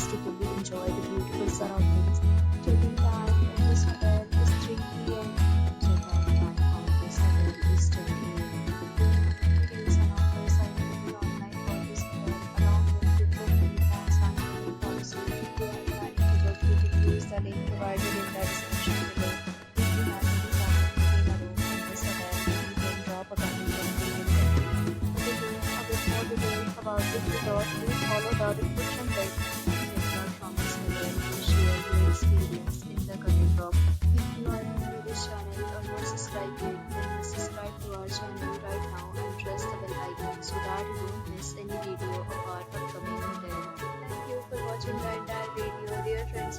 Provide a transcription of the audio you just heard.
space to fully enjoy the beautiful surroundings. Check-in time in this hotel is 3 p.m. Check-out time of this hotel is 10 a.m. Details and offers are available online for this hotel along with different plans and booking policy. If you are planning to book, you can use the link provided in the description below. If you have any problem booking a room in this hotel, you can drop a comment and we will help you. A bit more details about this resort, please follow the description link. Check out from this hotel to share your experience in the comment box. If you are new to this channel or not subscribed yet, then subscribe to our channel right now and press the bell icon so that you don't miss any video of our upcoming hotel. Thank you for watching the entire video. Dear friends,